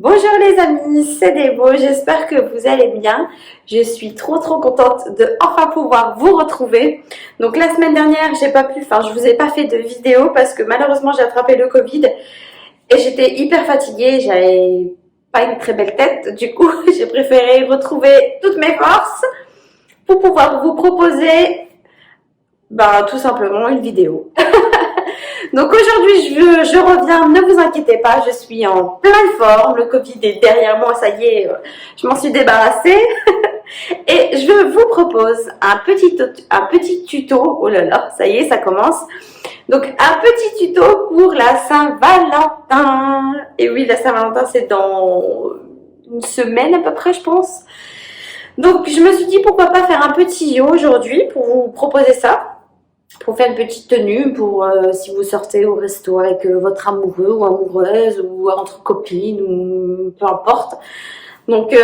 Bonjour les amis, c'est Débo, j'espère que vous allez bien. Je suis trop contente de enfin pouvoir vous retrouver. Donc la semaine dernière, je vous ai pas fait de vidéo parce que malheureusement j'ai attrapé le Covid et j'étais hyper fatiguée, j'avais pas une très belle tête. Du coup, j'ai préféré retrouver toutes mes forces pour pouvoir vous proposer tout simplement une vidéo. Donc aujourd'hui, je reviens, ne vous inquiétez pas, je suis en pleine forme, le Covid est derrière moi, ça y est, je m'en suis débarrassée. Et je vous propose un petit tuto, oh là là, ça y est, ça commence. Donc un petit tuto pour la Saint-Valentin. Et oui, la Saint-Valentin, c'est dans une semaine à peu près, je pense. Donc je me suis dit, pourquoi pas faire un petit yo aujourd'hui pour vous proposer ça. Pour faire une petite tenue, pour si vous sortez au resto avec votre amoureux ou amoureuse ou entre copines ou peu importe. Donc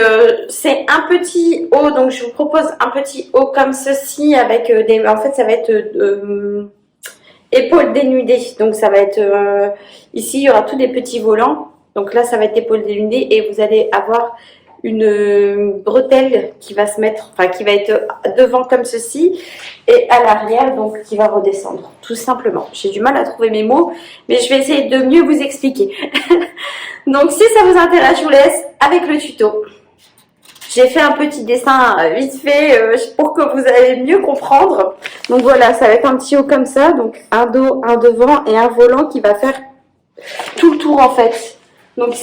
c'est un petit haut, donc je vous propose un petit haut comme ceci avec en fait ça va être épaules dénudées. Donc ça va être ici il y aura tous des petits volants. Donc là ça va être épaules dénudées et vous allez avoir une bretelle qui va se mettre, enfin qui va être devant comme ceci et à l'arrière donc qui va redescendre tout simplement. J'ai du mal à trouver mes mots mais je vais essayer de mieux vous expliquer. Donc si ça vous intéresse, je vous laisse avec le tuto. J'ai fait un petit dessin vite fait pour que vous allez mieux comprendre. Donc voilà, ça va être un petit haut comme ça, donc un dos, un devant et un volant qui va faire tout le tour en fait. Donc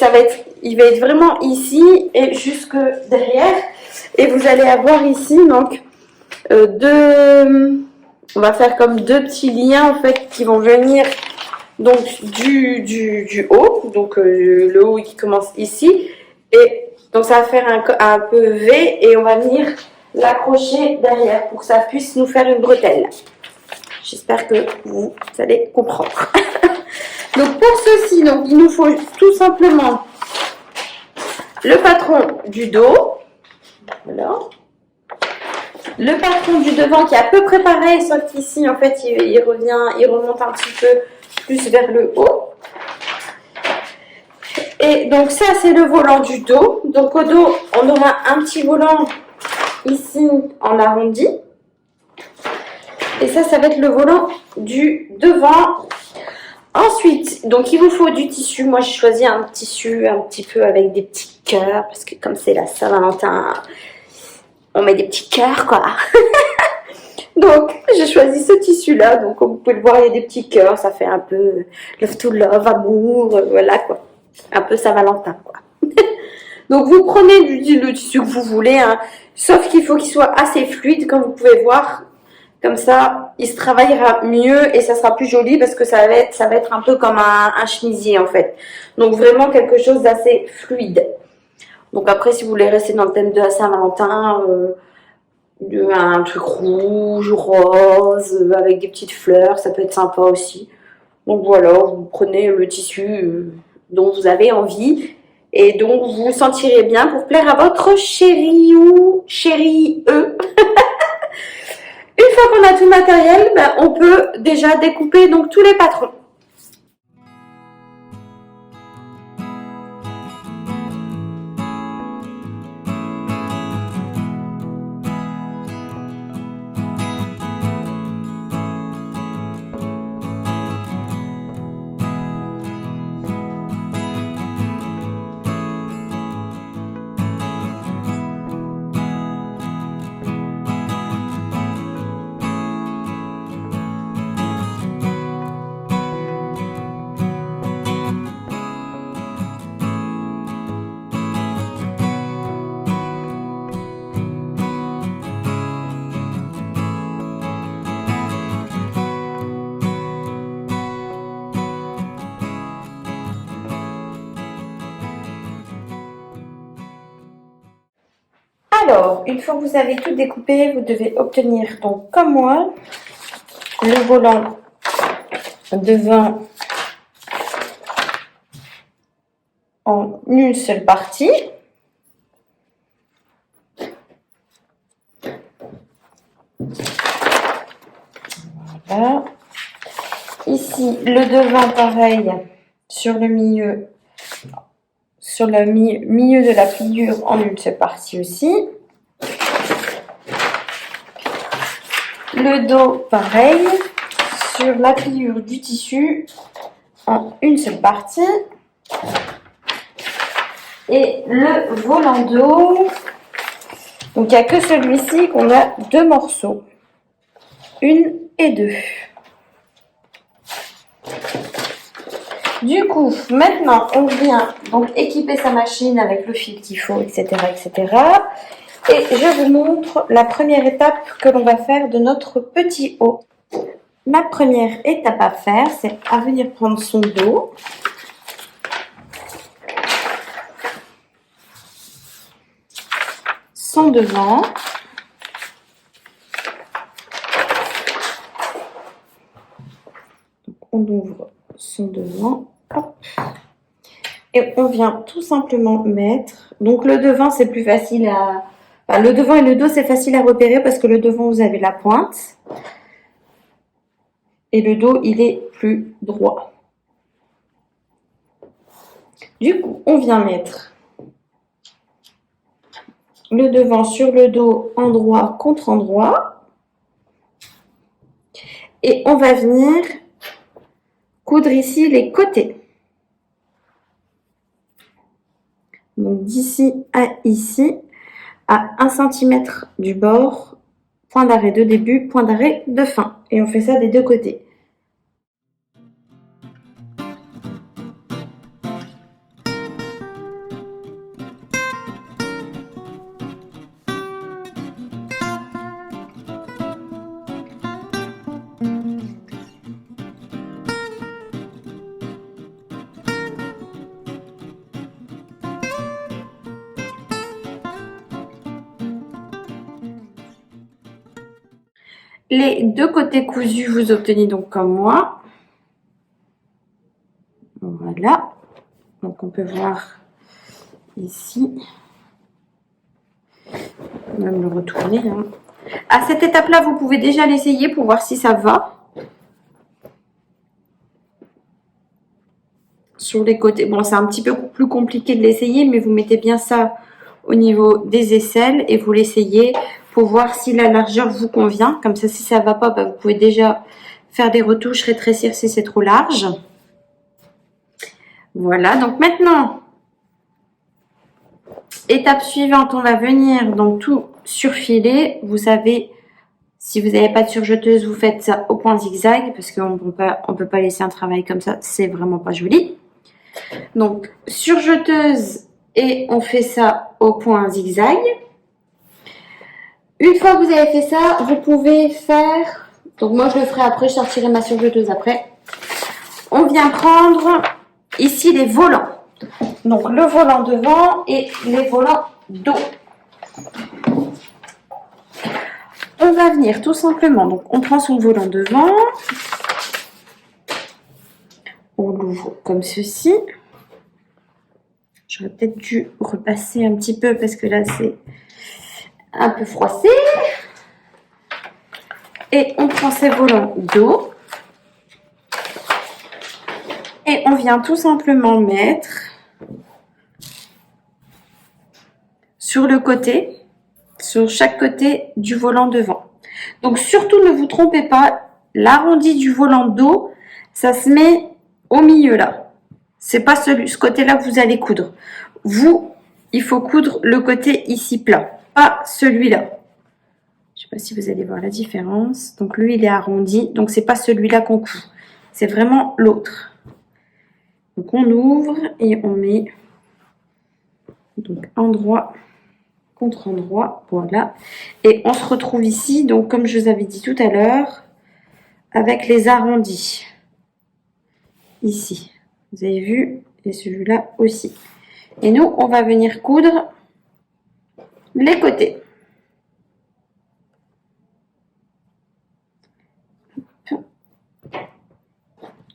il va être vraiment ici et jusque derrière. Et vous allez avoir ici donc on va faire comme deux petits liens en fait qui vont venir donc du haut. Donc le haut qui commence ici. Et donc ça va faire un peu V et on va venir l'accrocher derrière pour que ça puisse nous faire une bretelle. J'espère que vous allez comprendre. Donc pour ceci, donc il nous faut tout simplement le patron du dos, voilà. Le patron du devant qui est à peu près pareil, sauf qu'ici en fait il remonte un petit peu plus vers le haut. Et donc ça c'est le volant du dos. Donc au dos on aura un petit volant ici en arrondi. Et ça va être le volant du devant. Ensuite, donc il vous faut du tissu. Moi, j'ai choisi un tissu un petit peu avec des petits cœurs parce que comme c'est la Saint-Valentin, on met des petits cœurs, quoi. Donc, j'ai choisi ce tissu-là. Donc, comme vous pouvez le voir, il y a des petits cœurs. Ça fait un peu love to love, amour, voilà, quoi. Un peu Saint-Valentin, quoi. Donc, vous prenez le tissu que vous voulez, hein, sauf qu'il faut qu'il soit assez fluide, comme vous pouvez voir. Comme ça, il se travaillera mieux et ça sera plus joli parce que ça va être un peu comme un chemisier en fait. Donc vraiment quelque chose d'assez fluide. Donc après, si vous voulez rester dans le thème de la Saint-Valentin, un truc rouge, rose, avec des petites fleurs, ça peut être sympa aussi. Donc voilà, vous prenez le tissu dont vous avez envie et dont vous vous sentirez bien pour plaire à votre chéri ou chérie eux. Une fois qu'on a tout le matériel, on peut déjà découper donc tous les patrons. Alors, une fois que vous avez tout découpé, vous devez obtenir, donc comme moi, le volant devant en une seule partie. Voilà. Ici, le devant, pareil, sur le milieu, sur le milieu de la pliure en une seule partie aussi. Le dos, pareil, sur la pliure du tissu en une seule partie. Et le volant dos, donc il n'y a que celui-ci qu'on a deux morceaux, une et deux. Du coup, maintenant on vient donc équiper sa machine avec le fil qu'il faut, etc., etc. Et je vous montre la première étape que l'on va faire de notre petit haut. Ma première étape à faire, c'est à venir prendre son dos. Son devant. Donc, on ouvre son devant. Hop. Et on vient tout simplement mettre. Donc le devant, c'est plus facile à... Enfin, le devant et le dos, c'est facile à repérer parce que le devant, vous avez la pointe. Et le dos, il est plus droit. Du coup, on vient mettre le devant sur le dos, endroit contre endroit. Et on va venir coudre ici les côtés. Donc d'ici à ici, à 1 cm du bord, point d'arrêt de début, point d'arrêt de fin. Et on fait ça des deux côtés. Les deux côtés cousus, vous obtenez donc comme moi. Voilà. Donc on peut voir ici. On va même le retourner. Hein. À cette étape-là, vous pouvez déjà l'essayer pour voir si ça va. Sur les côtés. Bon, c'est un petit peu plus compliqué de l'essayer, mais vous mettez bien ça au niveau des aisselles et vous l'essayez pour voir si la largeur vous convient. Comme ça, si ça ne va pas, bah, vous pouvez déjà faire des retouches, rétrécir si c'est trop large. Voilà, donc maintenant, étape suivante, on va venir donc tout surfiler. Vous savez, si vous n'avez pas de surjeteuse, vous faites ça au point zigzag parce qu'on ne peut pas laisser un travail comme ça, c'est vraiment pas joli. Donc, surjeteuse et on fait ça au point zigzag. Une fois que vous avez fait ça, vous pouvez faire... Donc moi, je le ferai après, je sortirai ma surjeteuse après. On vient prendre ici les volants. Donc, le volant devant et les volants dos. On va venir tout simplement, donc on prend son volant devant. On l'ouvre comme ceci. J'aurais peut-être dû repasser un petit peu parce que là, c'est un peu froissé. Et on prend ses volants dos. Et on vient tout simplement mettre sur le côté, sur chaque côté du volant devant. Donc surtout ne vous trompez pas, l'arrondi du volant dos, ça se met au milieu là. C'est pas ce côté-là que vous allez coudre. Vous, il faut coudre le côté ici plat, pas celui-là. Je sais pas si vous allez voir la différence. Donc lui, il est arrondi, donc c'est pas celui-là qu'on coud. C'est vraiment l'autre. Donc on ouvre et on met donc endroit contre endroit, voilà. Et on se retrouve ici, donc comme je vous avais dit tout à l'heure, avec les arrondis. Ici, vous avez vu, et celui-là aussi. Et nous, on va venir coudre les côtés.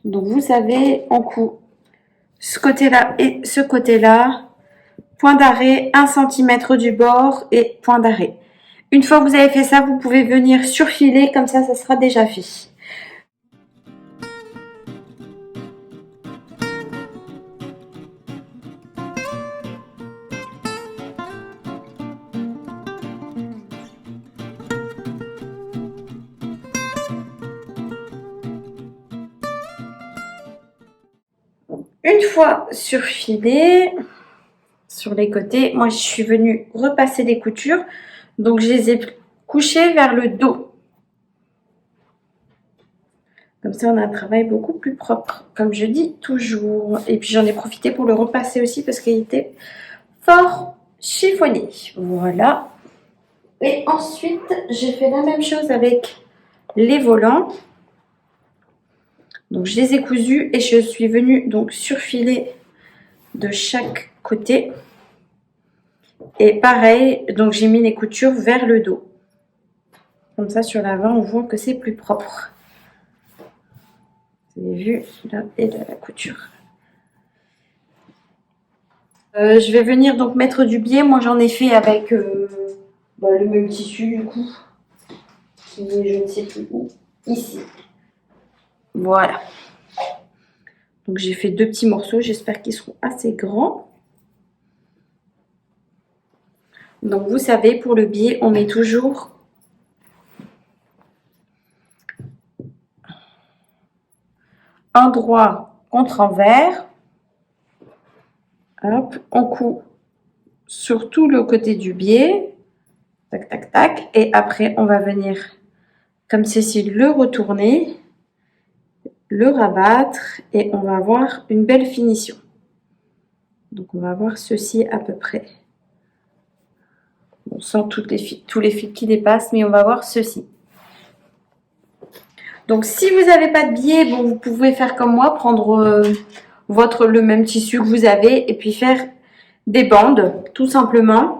Donc vous savez, on coud ce côté-là et ce côté-là. Point d'arrêt, 1 cm du bord et point d'arrêt. Une fois que vous avez fait ça, vous pouvez venir surfiler, comme ça sera déjà fait. une fois surfilé sur les côtés, moi je suis venue repasser les coutures. Donc je les ai couchées vers le dos. Comme ça on a un travail beaucoup plus propre, comme je dis toujours. Et puis j'en ai profité pour le repasser aussi parce qu'il était fort chiffonné. Voilà. Et ensuite j'ai fait la même chose avec les volants. Donc je les ai cousus et je suis venue donc surfiler de chaque côté. Et pareil, donc j'ai mis les coutures vers le dos. Comme ça sur l'avant, on voit que c'est plus propre. Vous avez vu, là et là la couture. Je vais venir donc mettre du biais. Moi j'en ai fait avec le même tissu du coup. Qui est je ne sais plus où. Ici. Voilà. Donc j'ai fait 2 petits morceaux. J'espère qu'ils seront assez grands. Donc vous savez, pour le biais, on met toujours endroit contre envers. Hop, on coud sur tout le côté du biais. Tac, tac, tac. Et après, on va venir comme ceci le retourner, le rabattre et on va avoir une belle finition. Donc on va avoir ceci à peu près. On sent tous les fils qui dépassent, mais on va voir ceci. Donc si vous n'avez pas de biais, bon, vous pouvez faire comme moi, prendre le même tissu que vous avez et puis faire des bandes, tout simplement.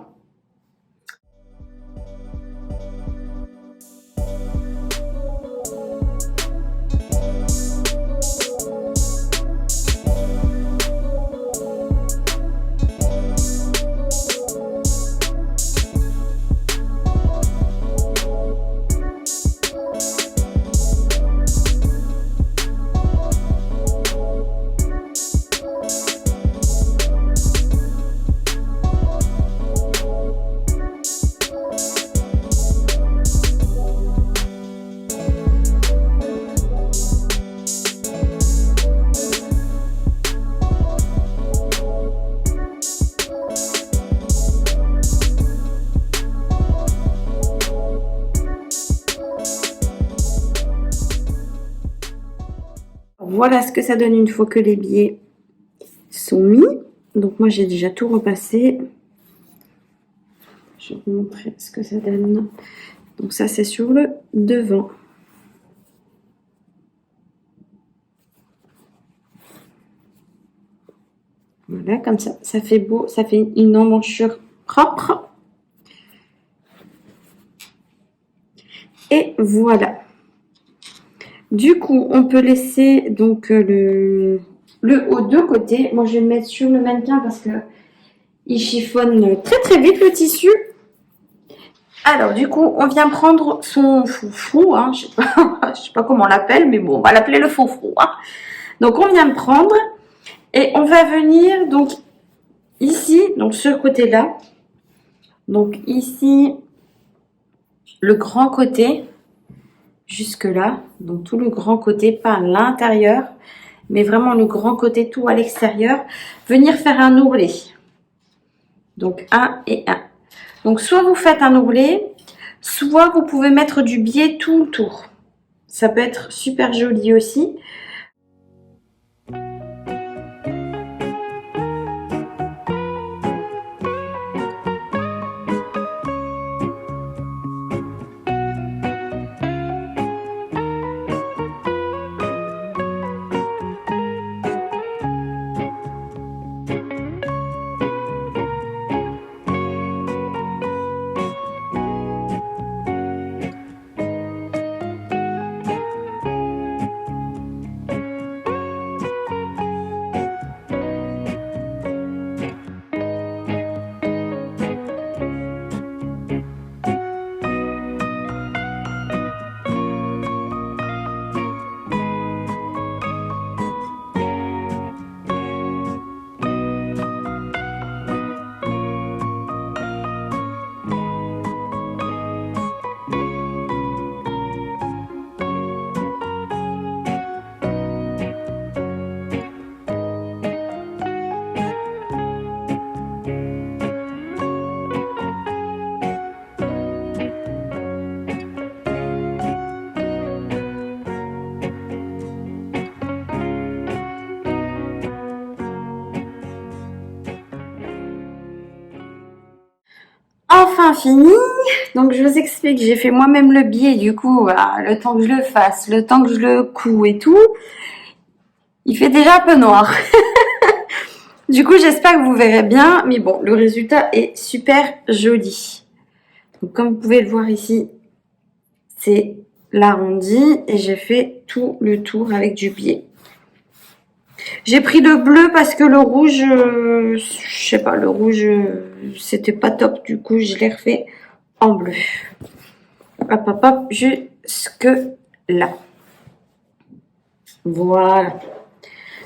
Voilà ce que ça donne une fois que les biais sont mis. Donc moi j'ai déjà tout repassé. Je vais vous montrer ce que ça donne. Donc ça c'est sur le devant. Voilà, comme ça, ça fait beau, ça fait une emmanchure propre. Et voilà. Du coup, on peut laisser donc le haut de côté. Moi, je vais le mettre sur le mannequin parce que il chiffonne très très vite le tissu. Alors, du coup, on vient prendre son foufou. Hein, je sais pas comment on l'appelle, mais bon, on va l'appeler le foufou. Hein. Donc, on vient le prendre et on va venir donc ici, donc ce côté-là. Donc ici, le grand côté. Jusque là, donc tout le grand côté, pas à l'intérieur, mais vraiment le grand côté tout à l'extérieur, venir faire un ourlet. Donc un et un. Donc soit vous faites un ourlet, soit vous pouvez mettre du biais tout autour. Ça peut être super joli aussi. enfin fini. Donc je vous explique, j'ai fait moi-même le biais, du coup, le temps que je le fasse, le temps que je le couds et tout, il fait déjà un peu noir. Du coup, j'espère que vous verrez bien, mais bon, le résultat est super joli. Donc comme vous pouvez le voir ici, c'est l'arrondi et j'ai fait tout le tour avec du biais. J'ai pris le bleu parce que le rouge, je sais pas, le rouge, c'était pas top, du coup, je l'ai refait en bleu. Hop, hop, hop, jusque là. Voilà.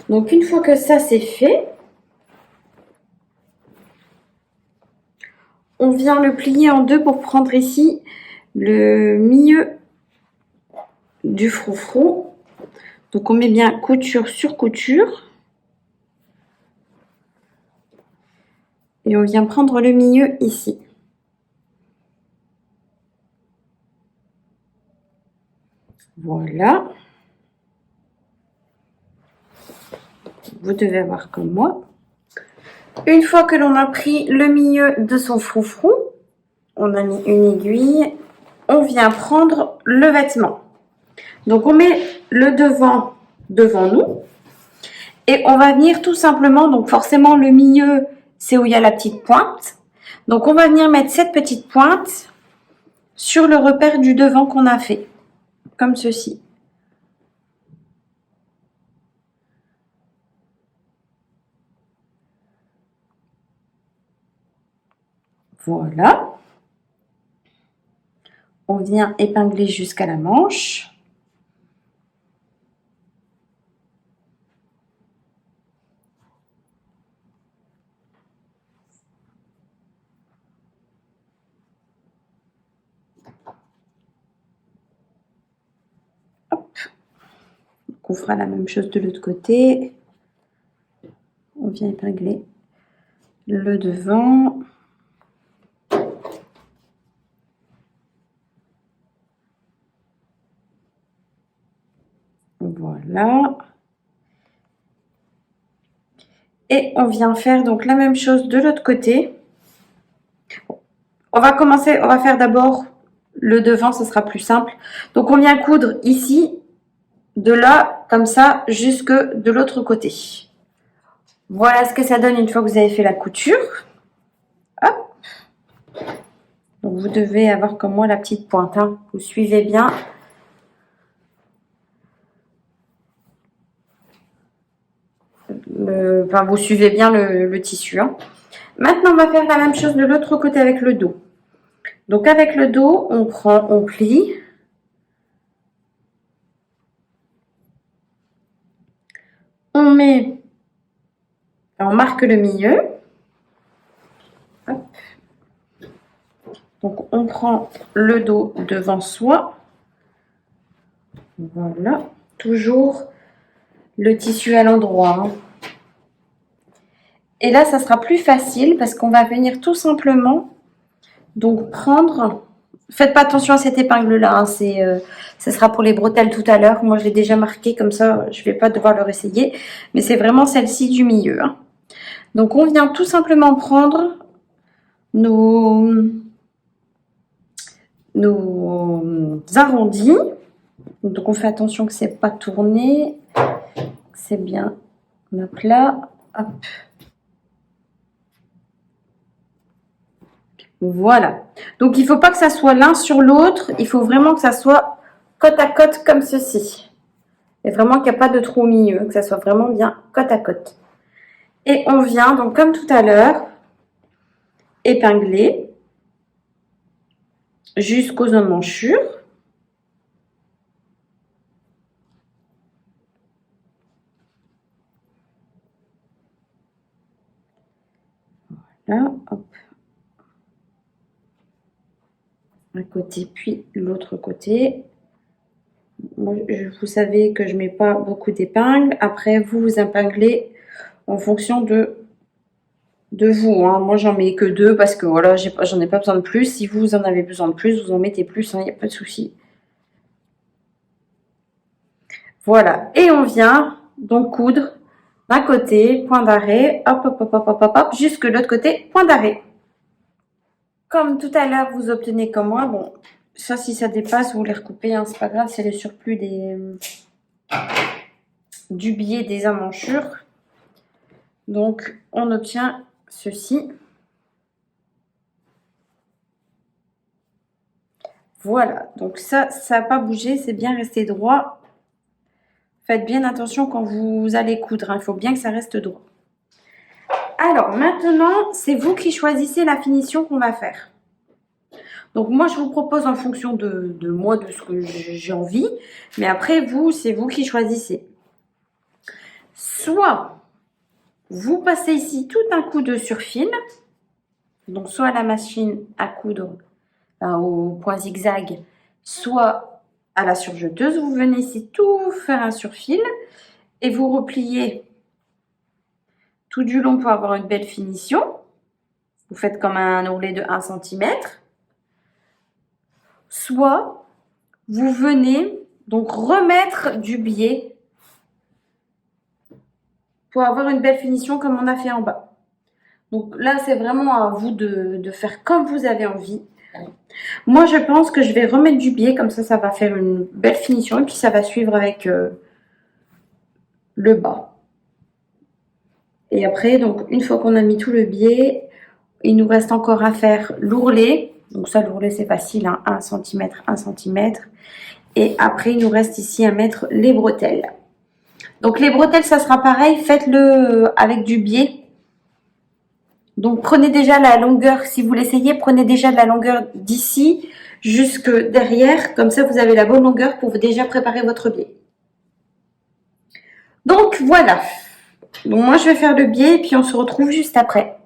Donc, une fois que ça c'est fait, on vient le plier en deux pour prendre ici le milieu du froufrou. Donc, on met bien couture sur couture. Et on vient prendre le milieu ici. Voilà. Vous devez avoir comme moi. Une fois que l'on a pris le milieu de son froufrou, on a mis une aiguille, on vient prendre le vêtement. Donc on met le devant nous et on va venir tout simplement, donc forcément le milieu c'est où il y a la petite pointe. Donc on va venir mettre cette petite pointe sur le repère du devant qu'on a fait, comme ceci. Voilà. On vient épingler jusqu'à la manche. Hop. Donc on fera la même chose de l'autre côté. On vient épingler le devant. Voilà. Et on vient faire donc la même chose de l'autre côté. On va commencer, on va faire d'abord le devant, ce sera plus simple. Donc on vient coudre ici, de là, comme ça, jusque de l'autre côté. Voilà ce que ça donne une fois que vous avez fait la couture. Hop. Donc vous devez avoir comme moi la petite pointe, hein. Vous suivez bien. Enfin, vous suivez bien le tissu, hein. Maintenant, on va faire la même chose de l'autre côté avec le dos. Donc avec le dos, on prend, on plie. On met, on marque le milieu. Hop. Donc on prend le dos devant soi. Voilà. Toujours le tissu à l'endroit, hein. Et là, ça sera plus facile parce qu'on va venir tout simplement donc prendre. Faites pas attention à cette épingle là, hein, ça sera pour les bretelles tout à l'heure. Moi je l'ai déjà marqué comme ça, je vais pas devoir le réessayer, mais c'est vraiment celle-ci du milieu, hein. Donc on vient tout simplement prendre nos arrondis. Donc on fait attention que c'est pas tourné, c'est bien à plat. Hop. Voilà. Donc, il ne faut pas que ça soit l'un sur l'autre. Il faut vraiment que ça soit côte à côte comme ceci. Et vraiment qu'il n'y a pas de trou au milieu. Que ça soit vraiment bien côte à côte. Et on vient, donc comme tout à l'heure, épingler jusqu'aux emmanchures. Voilà, hop. Un côté, puis l'autre côté. Moi, vous savez que je ne mets pas beaucoup d'épingles. Après, vous épinglez en fonction de vous, hein. Moi, j'en mets que 2 parce que voilà, j'en ai pas besoin de plus. Si vous en avez besoin de plus, vous en mettez plus, hein, il n'y a pas de souci. Voilà. Et on vient donc coudre d'un côté, point d'arrêt, hop, hop, hop, hop, hop, hop, hop, jusque l'autre côté, point d'arrêt. Comme tout à l'heure, vous obtenez comme moi. Bon, ça, si ça dépasse, vous les recoupez. Hein, c'est pas grave, c'est le surplus du biais des emmanchures. Donc, on obtient ceci. Voilà. Donc, ça n'a pas bougé. C'est bien resté droit. Faites bien attention quand vous allez coudre. Hein, il faut bien que ça reste droit. Alors, maintenant, c'est vous qui choisissez la finition qu'on va faire. Donc, moi, je vous propose en fonction de moi, de ce que j'ai envie. Mais après, vous, c'est vous qui choisissez. Soit, vous passez ici tout un coup de surfil. Donc, soit à la machine à coudre au point zigzag, soit à la surjeteuse. Vous venez ici tout faire un surfil et vous repliez tout du long pour avoir une belle finition. Vous faites comme un ourlet de 1 cm. Soit vous venez donc remettre du biais pour avoir une belle finition comme on a fait en bas. Donc là, c'est vraiment à vous de faire comme vous avez envie. Moi, je pense que je vais remettre du biais, comme ça va faire une belle finition et puis ça va suivre avec le bas. Et après, donc une fois qu'on a mis tout le biais, il nous reste encore à faire l'ourlet. Donc ça, l'ourlet, c'est facile, hein, 1 cm, 1 cm. Et après, il nous reste ici à mettre les bretelles. Donc les bretelles, ça sera pareil, faites-le avec du biais. Donc prenez déjà la longueur, si vous l'essayez, prenez déjà de la longueur d'ici jusque derrière. Comme ça, vous avez la bonne longueur pour déjà préparer votre biais. Donc voilà. Donc moi, je vais faire le biais et puis on se retrouve juste après.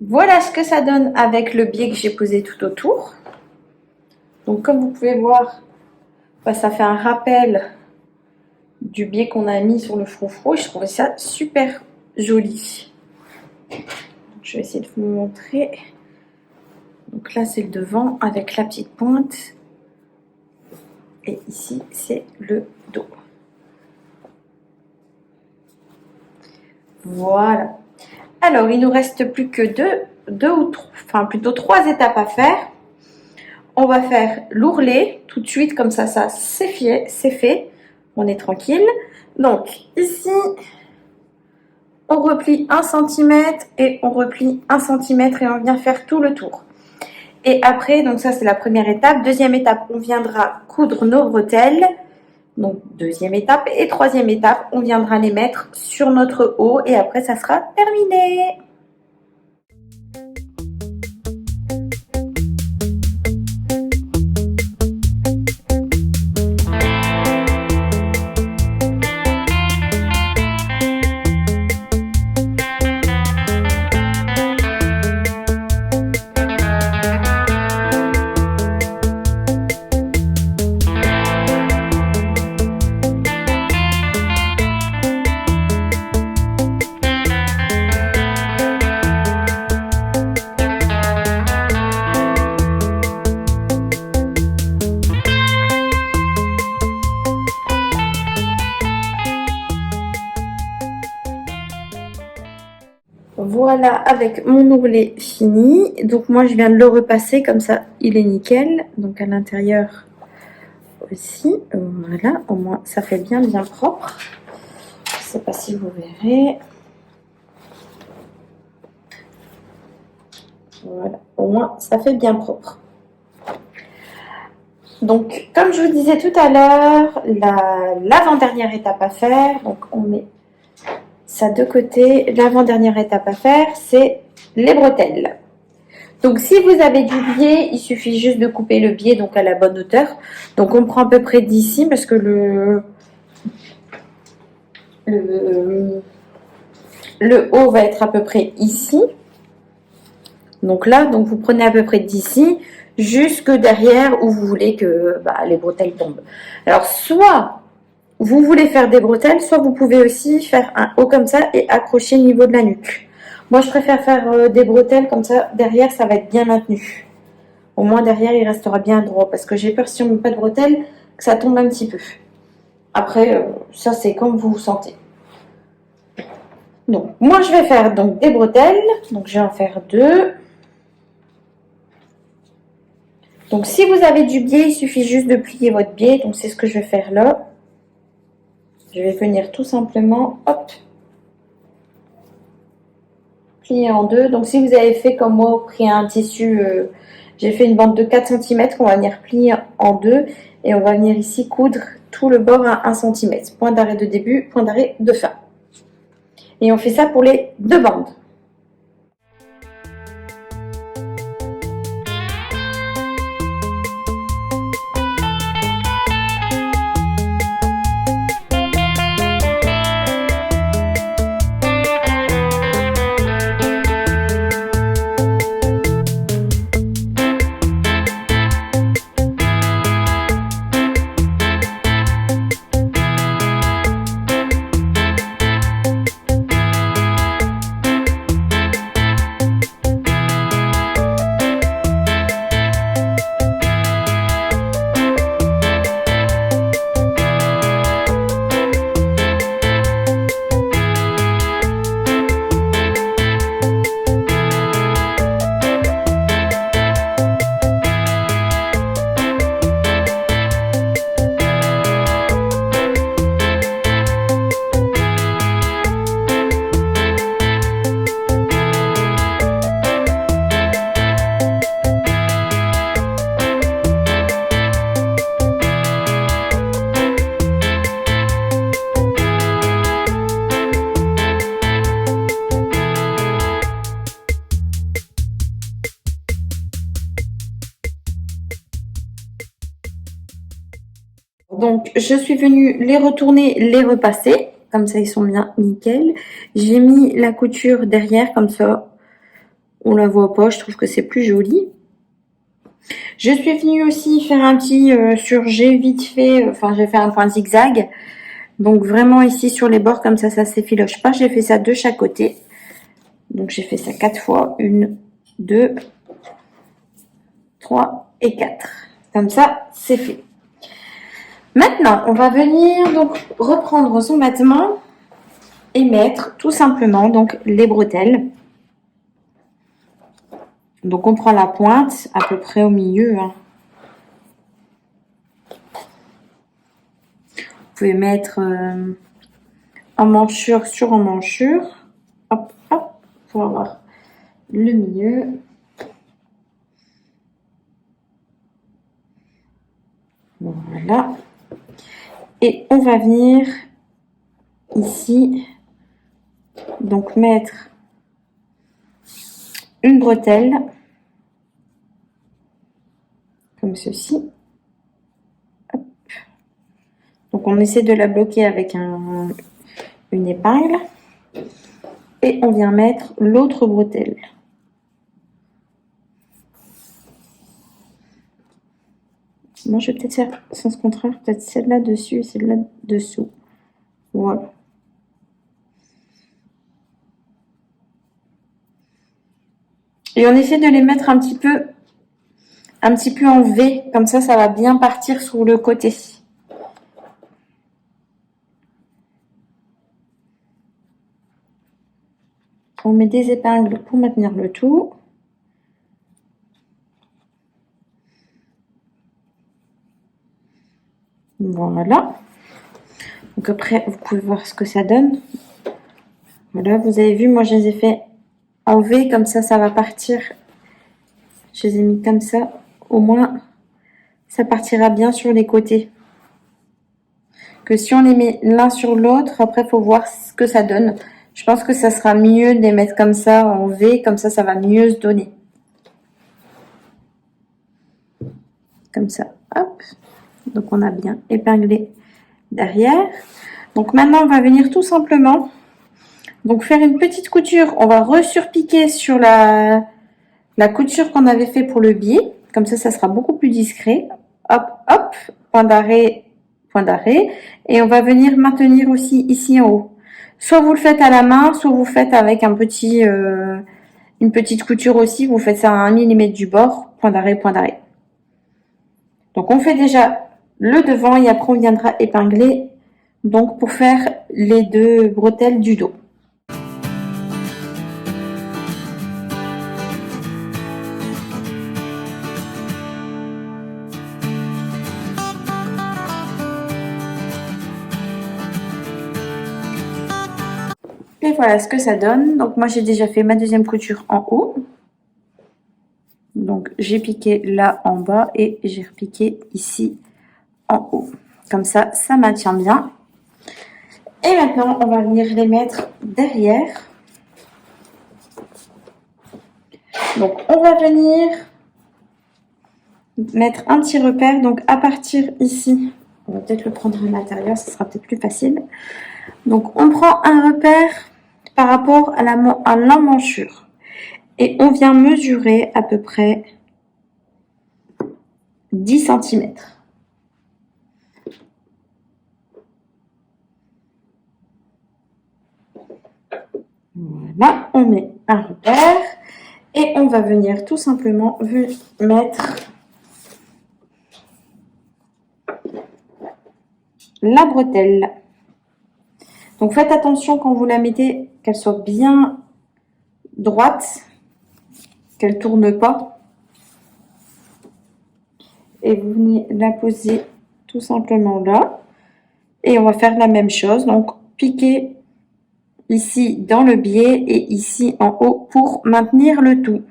Voilà ce que ça donne avec le biais que j'ai posé tout autour. Donc comme vous pouvez voir, ça fait un rappel du biais qu'on a mis sur le frou-frou. Je trouvais ça super joli. Donc, je vais essayer de vous montrer. Donc là, c'est le devant avec la petite pointe. Et ici, c'est le dos. Voilà. Alors, il nous reste plus que plutôt 3 étapes à faire. On va faire l'ourlet tout de suite, comme ça c'est fait. On est tranquille. Donc, ici, on replie 1 cm et on replie 1 cm et on vient faire tout le tour. Et après, donc ça c'est la première étape. Deuxième étape, on viendra coudre nos bretelles. Donc, deuxième étape. Et troisième étape, on viendra les mettre sur notre haut et après, ça sera terminé. Voilà, avec mon ourlet fini. Donc moi, je viens de le repasser, comme ça, il est nickel. Donc à l'intérieur aussi, voilà, au moins, ça fait bien propre. sais pas si vous verrez. Voilà, au moins ça fait bien propre. Donc, comme je vous disais tout à l'heure, l'avant-dernière étape à faire, donc on met ça de côté. L'avant-dernière étape à faire, c'est les bretelles. Donc, si vous avez du biais, il suffit juste de couper le biais donc à la bonne hauteur. Donc, on prend à peu près d'ici parce que le haut va être à peu près ici. Donc là, donc vous prenez à peu près d'ici jusque derrière où vous voulez que les bretelles tombent. Alors, soit vous voulez faire des bretelles, soit vous pouvez aussi faire un haut comme ça et accrocher au niveau de la nuque. Moi, je préfère faire des bretelles comme ça. Derrière, ça va être bien maintenu. Au moins, derrière, il restera bien droit. Parce que j'ai peur, si on ne met pas de bretelles, que ça tombe un petit peu. Après, ça, c'est comme vous vous sentez. Donc, moi, je vais faire donc des bretelles. Donc, je vais en faire 2. Donc, si vous avez du biais, il suffit juste de plier votre biais. Donc, c'est ce que je vais faire là. Je vais venir tout simplement, hop, plier en 2. Donc, si vous avez fait comme moi, pris un tissu, j'ai fait une bande de 4 cm qu'on va venir plier en 2 et on va venir ici coudre tout le bord à 1 cm. Point d'arrêt de début, point d'arrêt de fin. Et on fait ça pour les 2 bandes. Donc, je suis venue les retourner, les repasser. Comme ça, ils sont bien nickel. J'ai mis la couture derrière, comme ça, on la voit pas. Je trouve que c'est plus joli. Je suis venue aussi faire un petit surjet vite fait. Enfin, j'ai fait un point zigzag. Donc, vraiment ici sur les bords, comme ça s'effiloche pas. J'ai fait ça de chaque côté. Donc, j'ai fait ça 4 fois. 1, 2, 3 et 4. Comme ça, c'est fait. Maintenant, on va venir donc reprendre son vêtement et mettre tout simplement donc les bretelles. Donc, on prend la pointe à peu près au milieu. Hein. Vous pouvez mettre emmanchure sur emmanchure. Hop, hop, pour avoir le milieu. Voilà. Et on va venir ici, donc mettre une bretelle, comme ceci. Hop. Donc on essaie de la bloquer avec une épingle. Et on vient mettre l'autre bretelle. Moi, je vais peut-être faire sens contraire, peut-être celle-là dessus et celle-là dessous. Voilà. Et on essaie de les mettre un petit peu en V, comme ça va bien partir sur le côté. On met des épingles pour maintenir le tout. Voilà. Donc après, vous pouvez voir ce que ça donne. Voilà, vous avez vu, moi je les ai fait en V, comme ça va partir. Je les ai mis comme ça, au moins ça partira bien sur les côtés. Que si on les met l'un sur l'autre, après il faut voir ce que ça donne. Je pense que ça sera mieux de les mettre comme ça en V, comme ça va mieux se donner. Comme ça, hop. Donc on a bien épinglé derrière. Donc maintenant on va venir tout simplement donc faire une petite couture. On va resurpiquer sur la couture qu'on avait fait pour le biais. Comme ça sera beaucoup plus discret. Hop, hop, point d'arrêt, point d'arrêt. Et on va venir maintenir aussi ici en haut. Soit vous le faites à la main, soit vous faites avec un petit, une petite couture aussi. Vous faites ça à 1 mm du bord, point d'arrêt, point d'arrêt. Donc on fait déjà le devant et après on viendra épingler donc pour faire les 2 bretelles du dos. Et voilà ce que ça donne. Donc moi j'ai déjà fait ma deuxième couture en haut. Donc j'ai piqué là en bas et j'ai repiqué ici en haut. Comme ça, ça maintient bien. Et maintenant, on va venir les mettre derrière. Donc on va venir mettre un petit repère. Donc à partir ici, on va peut-être le prendre à l'intérieur, ça sera peut-être plus facile. Donc on prend un repère par rapport à l'emmanchure. Et on vient mesurer à peu près 10 cm. Voilà, on met un repère et on va venir tout simplement mettre la bretelle. Donc faites attention quand vous la mettez qu'elle soit bien droite, qu'elle tourne pas. Et vous venez la poser tout simplement là. Et on va faire la même chose. Donc piquer ici dans le biais et ici en haut pour maintenir le tout.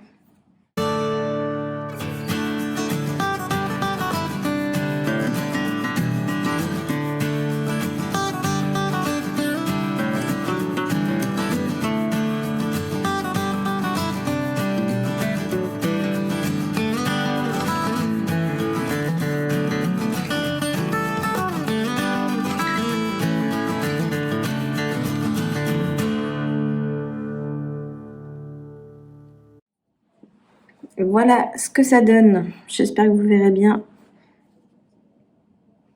Voilà ce que ça donne. J'espère que vous verrez bien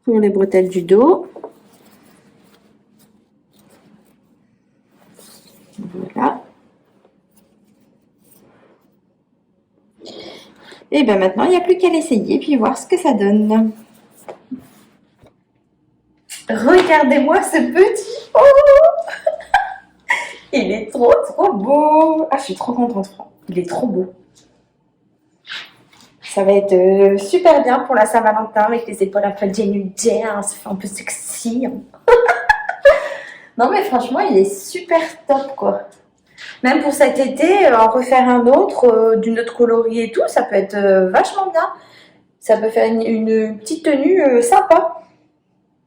pour les bretelles du dos. Voilà. Et bien maintenant, il n'y a plus qu'à l'essayer puis voir ce que ça donne. Regardez-moi ce petit. Oh il est trop beau. Ah, je suis trop contente, Franck. Il est trop beau. Ça va être super bien pour la Saint-Valentin avec les épaules un peu dénudées, hein, ça fait un peu sexy. Non mais franchement, il est super top quoi. Même pour cet été, en refaire un autre, d'une autre coloris et tout, ça peut être vachement bien. Ça peut faire une petite tenue sympa.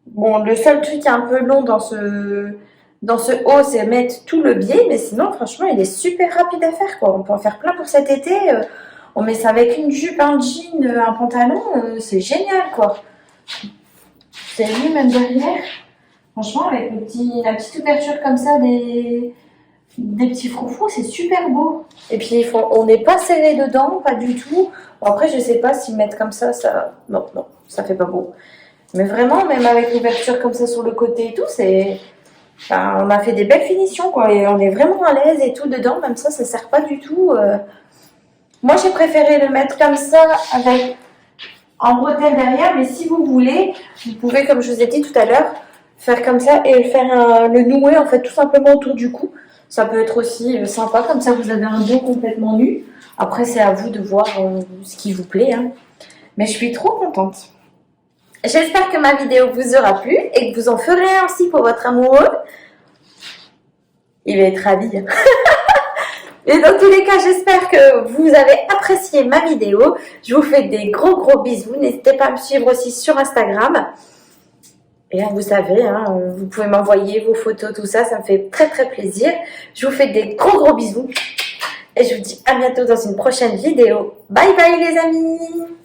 Bon, le seul truc un peu long dans ce haut, c'est mettre tout le biais, mais sinon franchement, il est super rapide à faire quoi. On peut en faire plein pour cet été. On met ça avec une jupe, un jean, un pantalon, c'est génial quoi. Vous avez vu même derrière, franchement avec la petite ouverture comme ça, des petits froufrous, c'est super beau. Et puis on n'est pas serré dedans, pas du tout. Bon, après je sais pas s'ils mettent comme ça, non, ça fait pas beau. Mais vraiment, même avec l'ouverture comme ça sur le côté et tout, on a fait des belles finitions quoi. Et on est vraiment à l'aise et tout dedans, même ça sert pas du tout. Moi, j'ai préféré le mettre comme ça, avec en bretelle derrière, mais si vous voulez, vous pouvez, comme je vous ai dit tout à l'heure, faire comme ça et faire le nouer, en fait, tout simplement autour du cou. Ça peut être aussi sympa, comme ça, vous avez un dos complètement nu. Après, c'est à vous de voir ce qui vous plaît. Hein. Mais je suis trop contente. J'espère que ma vidéo vous aura plu et que vous en ferez un aussi pour votre amoureux. Il va être ravi. Et dans tous les cas, j'espère que vous avez apprécié ma vidéo. Je vous fais des gros bisous. N'hésitez pas à me suivre aussi sur Instagram. Et vous savez, hein, vous pouvez m'envoyer vos photos, tout ça. Ça me fait très plaisir. Je vous fais des gros bisous. Et je vous dis à bientôt dans une prochaine vidéo. Bye bye les amis!